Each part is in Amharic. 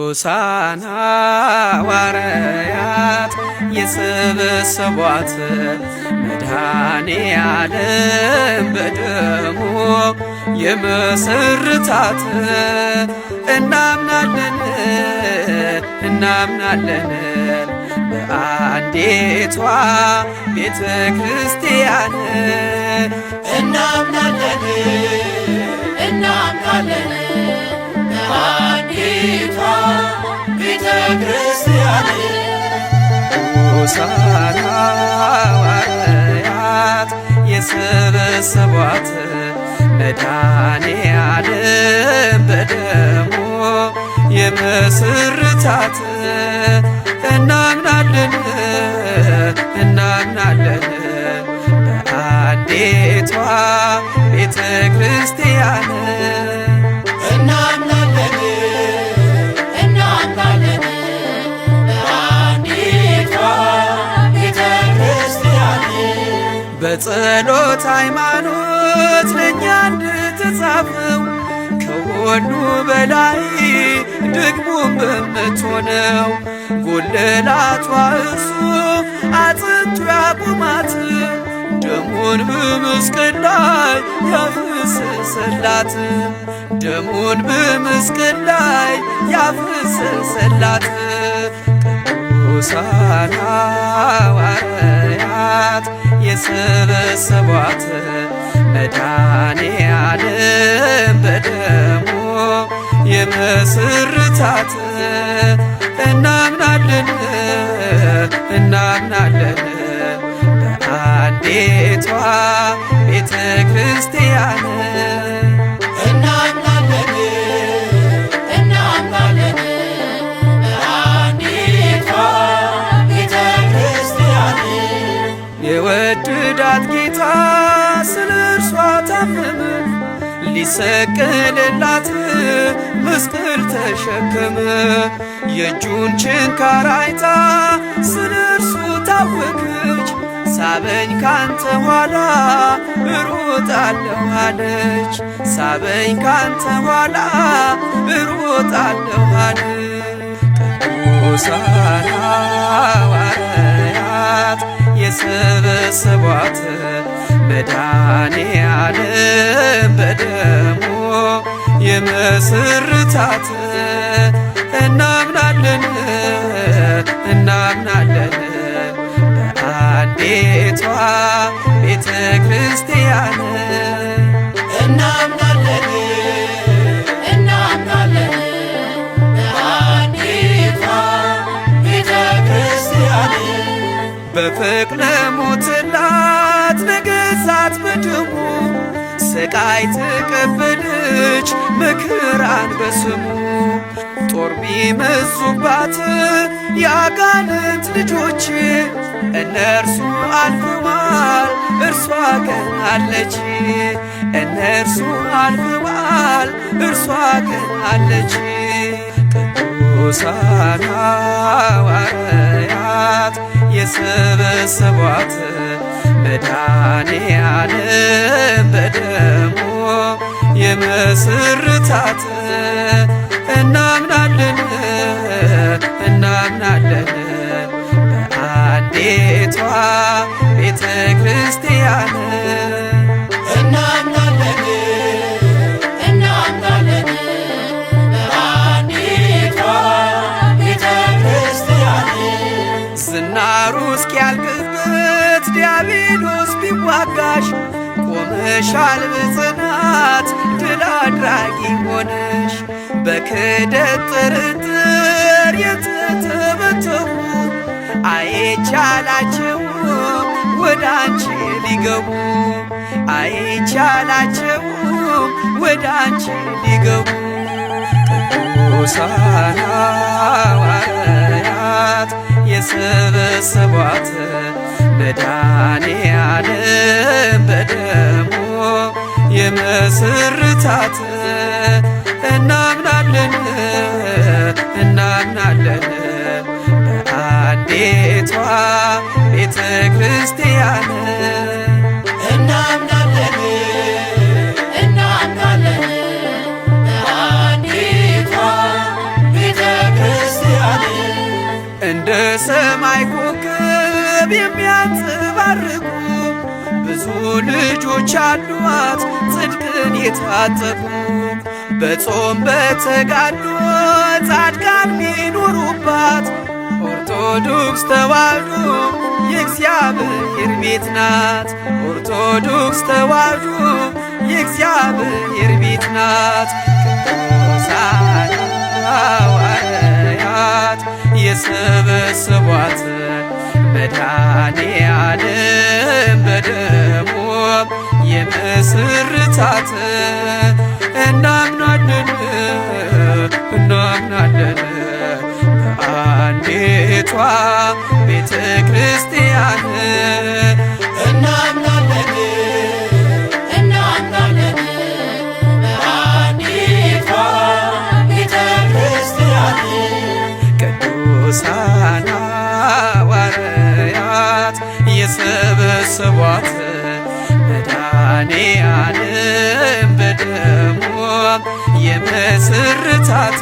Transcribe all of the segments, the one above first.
ቅዱሳን ሐዋርያት የሰበሰቧት መድኃኔ ዓለም በደሙ የመሰረታት እናምናለን በአንዲቷ ቤተ ክርስቲያን እናምናለን በአንዲቷ ቤተ ክርስቲያን ቅዱሳን ሐዋርያት የሰበሰቧት መድኃኔ ዓለም በደሙ የመሰረታት እናምናለን በአንዲቷ ቤተ ክርስቲያን እናምናለን በአንዲቷ ቤተ ክርስቲያን በጸሎት ሃይማኖት ለእኛ እንደተጻፈው ከሁሉ በላይ ደግሞም በምትሆነው ጉልላቷ እርሱ አጥንቱ ያቆማት ደሙን በመስቀል ላይ ያፈሰሰላት ቅዱሳን ሐዋርያት የሰበሰቧት መድኃኔ ዓለም በደሙ የመሰረታት እናምናለን በአንዲቷ ቤተ ክርስቲያን እናምናለን በአንዲቷ ቤተ ክርስቲያን የወደዳት ጌታ ስለ እርሷ ታመመ ሊሰቀልላት መስቀል ተሸከመ የእጁን ችንካር አይታ ስለ እርሱ ታወከች ሳበኝ ካንተ ኋላ እሮጣለሁ አለች ቅዱሳን ሐዋርያት የሰበሰቧት መድኃኔ ዓለም በደሙ የመሰረታት እናምናለን በአንዲቷ ቤተ ክርስቲያን እናምናለን በአንዲቷ ቤተ ክርስቲያን በፍቅረ ሞትላት ነገሥታት በደሙ ስቃይ ተቀበለች መከራን በስሙ ጦር ቢመዙባት የአጋንንት ልጆች እነርሱ አልፈዋል እርሷ ግን አለች ቅዱሳን ሐዋርያት የሰበሰቧት መድኃኔ ዓለም በደሙ የመሰረታት እናምናለን በአንዲቷ ቤተ ክርስቲያን እናምናለን በአንዲቷ ቤተ ክርስቲያን ዝናሩ እስኪያልቅበት ዲያብሎስ ቢዋጋሽ ቆመሻል በጽናት ድል አድራጊ ሆነሽ በክህደት ጥርጥር የተተበተቡ አይቻላቸውም ወደ አንቺ ሊገቡ ቅዱሳን ሐዋርያት የሰበሰቧት መድኃኔ ዓለም በደሙ የመሰረታት እናምናለን በአንዲቷ ቤተ ክርስቲያን እናምናለን በአንዲቷ ቤተ እንደ ሰማይ ኮከብ የሚያንጸባርቁ ብዙ ልጆች አሏት ጽድቅን የታጠቁ። በጾም በተጋድሎ ጻድቃን ሚኖሩባት ኦርቶዶክስ ተዋሕዶ የእግዚአብሔር ቤት ናት። ኦርቶዶክስ ተዋሕዶ የእግዚአብሔር ቤት ናት። ቅዱሳን ሐዋርያት የሰበሰቧት መድኃኔዓለም በደሙ የመሰረታት እናምናለን በአንዲቷ ቤተ ክርስቲያን እናምናለን በአንዲቷ ቤተ ክርስቲያን ቅዱሳን ሐዋርያት የሰበሰቧት መድኃኔዓለም በደሙ የመሰረታት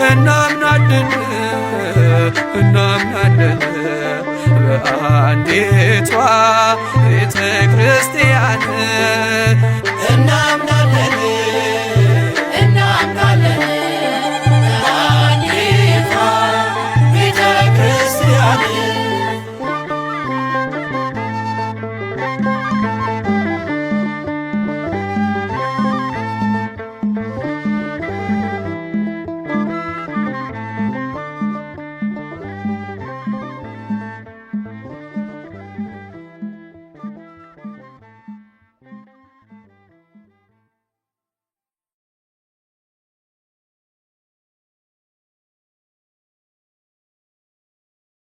እናምናለን በአንዲቷ